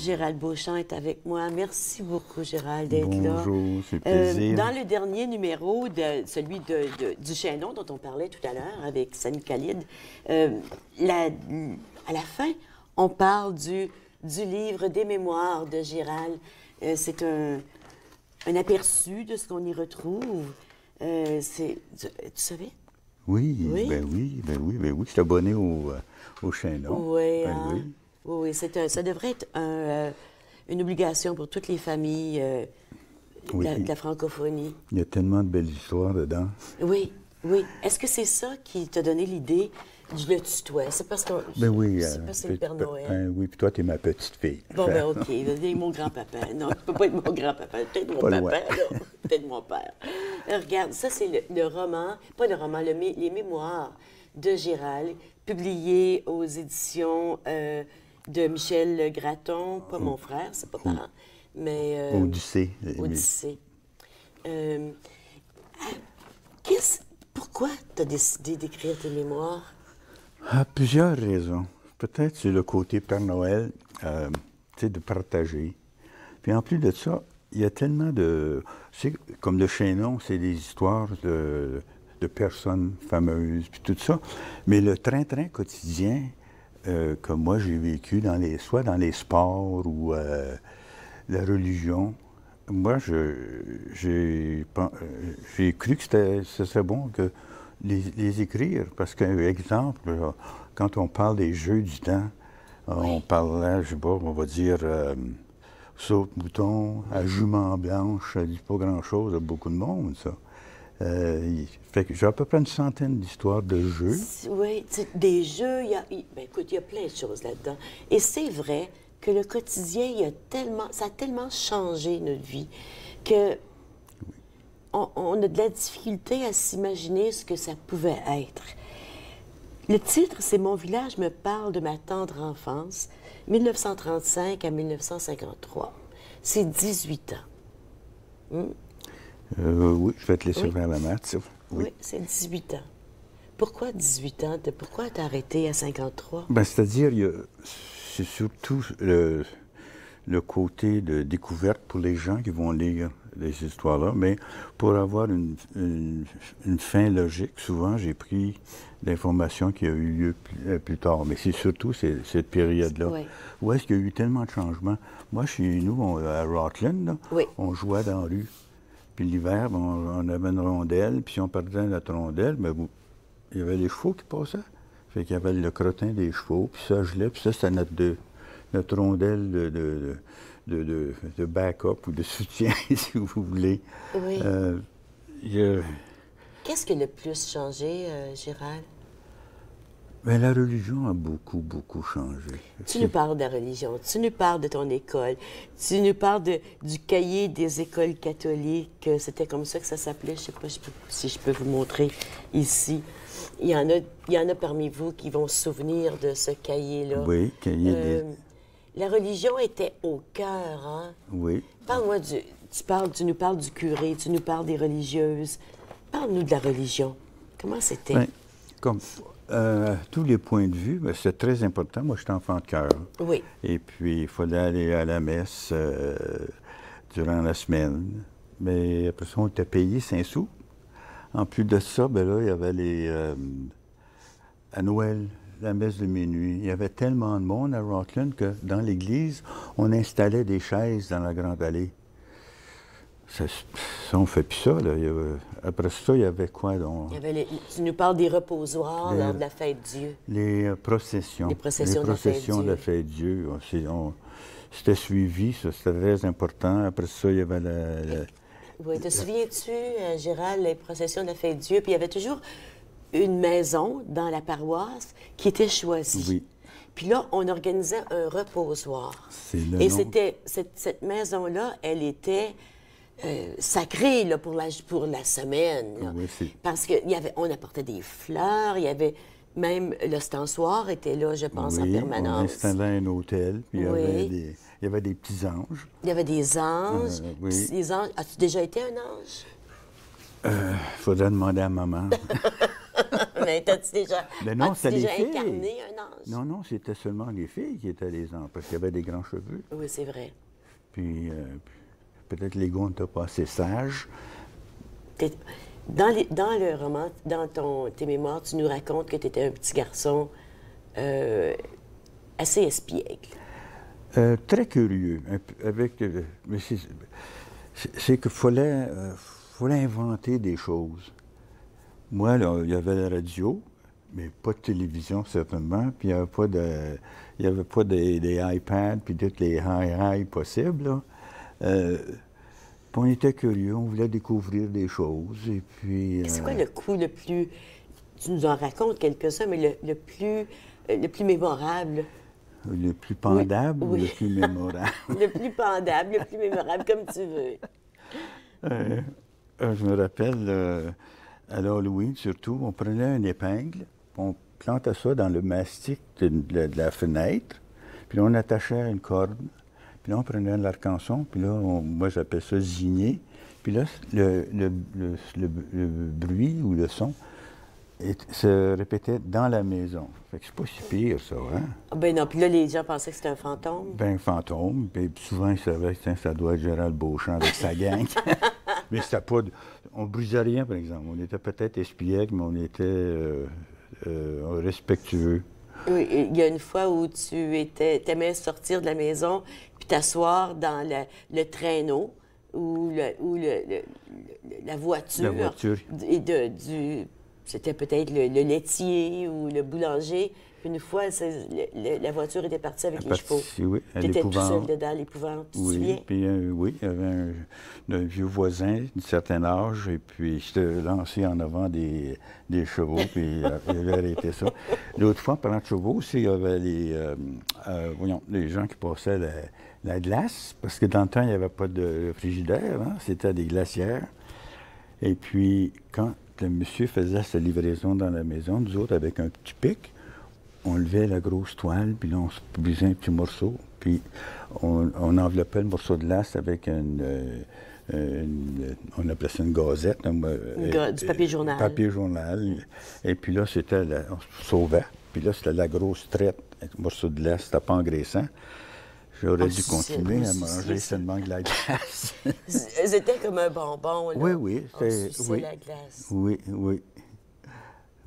Gérald Beauchamp est avec moi. Merci beaucoup, Gérald, d'être là. Bonjour, c'est plaisir. Dans le dernier numéro, celui du Chaînon dont on parlait tout à l'heure avec Samy Khalid, à la fin, on parle du livre des mémoires de Gérald. C'est un aperçu de ce qu'on y retrouve. Tu savais? Oui, Oui? ben oui, je suis abonné au Chaînon. Oui, Ben hein? oui. Oui, ça devrait être une obligation pour toutes les familles Oui. de la francophonie. Il y a tellement de belles histoires dedans. Oui, oui. Est-ce que c'est ça qui t'a donné l'idée du le tutoie? C'est parce que Ben oui. c'est parce que c'est le Père Noël. Ben oui, puis toi, t'es ma petite fille. Bon, ben OK. Il est mon grand-papa. Non, tu peux pas être mon grand-papa. Peut-être mon Pas papa, loin. là. Peut-être mon père. Regarde, ça, c'est le roman, pas le roman, les mémoires de Gérald, publiés aux éditions de Michel Gratton, pas mon frère, c'est pas parent, mais... Odyssée. Odyssée. Pourquoi tu as décidé d'écrire tes mémoires? À plusieurs raisons. Peut-être c'est le côté Père Noël, tu sais, de partager. Puis en plus de ça, il y a tellement de... C'est comme le Chaînon, c'est des histoires de personnes fameuses, puis tout ça. Mais le train-train quotidien que moi j'ai vécu soit dans les sports ou la religion, moi j'ai cru que ce serait bon que les écrire. Parce que, exemple, quand on parle des jeux du temps, on parlait, je sais pas, on va dire saute-mouton, à jument blanche, ça dit pas grand-chose à beaucoup de monde, ça. Fait que j'ai à peu près une centaine d'histoires de jeux. Oui, des jeux, ben écoute, il y a plein de choses là-dedans. Et c'est vrai que le quotidien, ça a tellement changé notre vie que on a de la difficulté à s'imaginer ce que ça pouvait être. Le titre, c'est Mon village me parle de ma tendre enfance, 1935 à 1953. C'est 18 ans. Oui, je vais te laisser Oui. faire la maths. Ça. Oui, c'est 18 ans. Pourquoi 18 ans? Pourquoi t'as arrêté à 53? Ben, c'est-à-dire, c'est surtout le côté de découverte pour les gens qui vont lire les histoires-là, mais pour avoir une fin logique, souvent, j'ai pris l'information qui a eu lieu plus tard. Mais c'est surtout cette période-là, Oui. où est-ce qu'il y a eu tellement de changements. Moi, chez nous, à Rockland, là, Oui. on jouait dans la rue. Puis l'hiver, on avait une rondelle, puis si on perdait notre rondelle, ben, il y avait les chevaux qui passaient. Fait qu'il y avait le crottin des chevaux, puis ça gelait, puis ça, c'était notre rondelle de backup ou de soutien, si vous voulez. Oui. Qu'est-ce qui a le plus changé, Gérald? Ben, la religion a beaucoup, beaucoup changé. Tu nous parles de la religion, tu nous parles de ton école, tu nous parles du cahier des écoles catholiques, c'était comme ça que ça s'appelait, je ne sais pas si je peux vous montrer ici. Il y en a parmi vous qui vont se souvenir de ce cahier-là. Oui, cahier des... La religion était au cœur, hein? Oui. Parle-moi tu nous parles du curé, tu nous parles des religieuses. Parle-nous de la religion. Comment c'était? Ben, comme tous les points de vue, ben, c'est très important. Moi, je suis enfant de cœur. Oui. Et puis, il fallait aller à la messe durant la semaine. Mais après ça, on était payé 5 sous. En plus de ça, ben là, il y avait à Noël, la messe de minuit. Il y avait tellement de monde à Rockland que dans l'église, on installait des chaises dans la grande allée. Ça on fait plus ça, là. Après ça, il y avait quoi, donc? Tu nous parles des reposoirs lors de la fête Dieu. Les processions. Les processions de la fête Dieu. C'était suivi, ça, c'était très important. Après ça, il y avait Oui, te souviens-tu, Gérald, les processions de la fête Dieu? Puis il y avait toujours une maison dans la paroisse qui était choisie. Oui. Puis là, on organisait un reposoir. Et cette maison-là, elle était sacrée là, pour la semaine. Là. Oui, parce qu'on apportait des fleurs, il y avait même l'ostensoir était là, je pense, en permanence. On installait un hôtel, puis il y avait des petits anges. Il y avait des anges. Oui. Les anges. As-tu déjà été un ange? Faudrait demander à maman. Mais t'as-tu déjà, Mais non, as-tu déjà les filles. incarné un ange? Non, non, c'était seulement les filles qui étaient les enfants, parce qu'il y avait des grands cheveux. Oui, c'est vrai. Puis peut-être les gars n'étaient pas assez sages. Dans le roman, dans tes mémoires, tu nous racontes que tu étais un petit garçon assez espiègle. Très curieux. Mais c'est qu'il fallait inventer des choses. Moi, là, il y avait la radio, mais pas de télévision, certainement. Puis il n'y avait pas des iPads, puis toutes les high possibles, là. Puis on était curieux, on voulait découvrir des choses. Et puis. C'est quoi le coup le plus. Tu nous en racontes quelques-uns, mais le plus mémorable? Le plus pendable oui, ou oui. le plus mémorable? Le plus pendable, le plus mémorable, comme tu veux. Je me rappelle, à l'Halloween surtout, on prenait une épingle, on plantait ça dans le mastic de la fenêtre, puis là, on attachait une corde, puis là, on prenait un arc-en-son, puis là, moi, j'appelle ça zigner, puis là, le bruit ou le son se répétait dans la maison. Fait que c'est pas si pire, ça, hein? Ah ben non, puis là, les gens pensaient que c'était un fantôme. Ben, fantôme. Puis souvent, ils savaient que ça doit être Gérald Beauchamp avec sa gang. Mais c'était pas. On brisait rien, par exemple. On était peut-être espiègles, mais on était respectueux. Oui, il y a une fois où t'aimais sortir de la maison puis t'asseoir dans le traîneau ou la voiture. La voiture. C'était peut-être le laitier ou le boulanger. Puis une fois, la voiture était partie avec les chevaux. Oui, à Tu étais tout l'épouvante. seul dedans, l'épouvante. Tu te Oui, souviens? puis oui, il y avait un vieux voisin d'un certain âge, et puis j'étais lancé en avant des chevaux, puis il avait arrêté ça. L'autre fois, pendant les chevaux aussi, il y avait les gens qui passaient la glace, parce que dans le temps, il n'y avait pas de frigidaire, hein, c'était des glacières. Et puis, quand le monsieur faisait sa livraison dans la maison, nous autres, avec un petit pic, on levait la grosse toile, puis là, on se brisait un petit morceau, puis on enveloppait le morceau de glace avec on appelait ça une gazette. Du papier journal. Papier journal. Et puis là, on se sauvait. Puis là, c'était la grosse traite, un morceau de glace, c'était pas engraissant. J'aurais dû continuer à manger seulement de la glace. C'était comme un bonbon, là. Oui, oui. On suçait la glace. Oui, oui.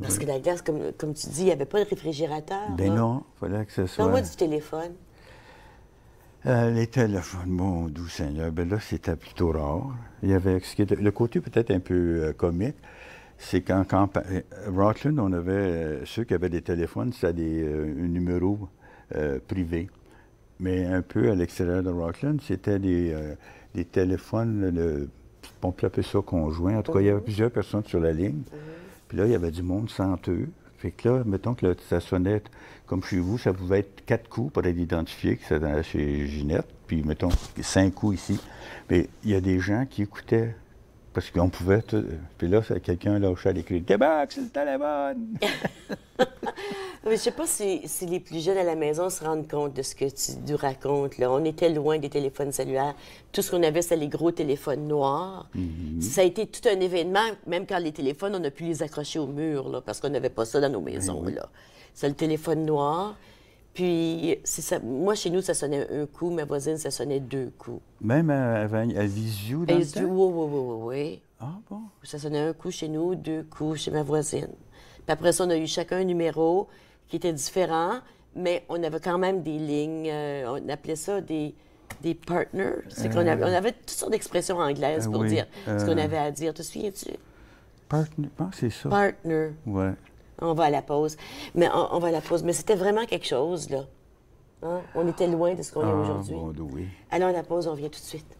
Parce que la glace, comme tu dis, il n'y avait pas de réfrigérateur. Ben là. non, il fallait que ce soit... Parle-moi du téléphone. Les téléphones, mon doux Seigneur, ben là, c'était plutôt rare. Il y avait le côté peut-être un peu comique, c'est quand Rockland, on avait ceux qui avaient des téléphones, c'était des numéros privés. Mais un peu à l'extérieur de Rockland, c'était des téléphones, on peut appeler ça conjoint. En tout cas, il y avait plusieurs personnes sur la ligne. Puis là, il y avait du monde sans eux. Fait que là, mettons que ça sonnait comme chez vous, ça pouvait être 4 coups pour être identifié que c'était chez Ginette. Puis mettons 5 coups ici. Mais il y a des gens qui écoutaient. Parce qu'on pouvait. Puis là, quelqu'un lâchait à l'écrit « Débarque, c'est le téléphone! » Mais je sais pas si les plus jeunes à la maison se rendent compte de ce que tu nous racontes. Là. On était loin des téléphones cellulaires. Tout ce qu'on avait, c'était les gros téléphones noirs. Ça a été tout un événement, même quand les téléphones, on a pu les accrocher au mur, là, parce qu'on n'avait pas ça dans nos maisons. Là. C'est le téléphone noir. Puis, moi, chez nous, ça sonnait un coup. Ma voisine, ça sonnait 2 coups. Même à Visiou, dans le temps? Oui. Ah bon? Ça sonnait un coup chez nous, 2 coups chez ma voisine. Puis après ça, on a eu chacun un numéro qui était différent, mais on avait quand même des lignes, on appelait ça des partners. C'est qu'on avait toutes sortes d'expressions anglaises pour dire ce qu'on avait à dire. Te souviens-tu? Partner, c'est ça. Partner. Ouais. On va à la pause. Mais on va à la pause. Mais c'était vraiment quelque chose, là. Hein? On était loin de ce qu'on est aujourd'hui. Bon, oui. Allons à la pause, on revient tout de suite.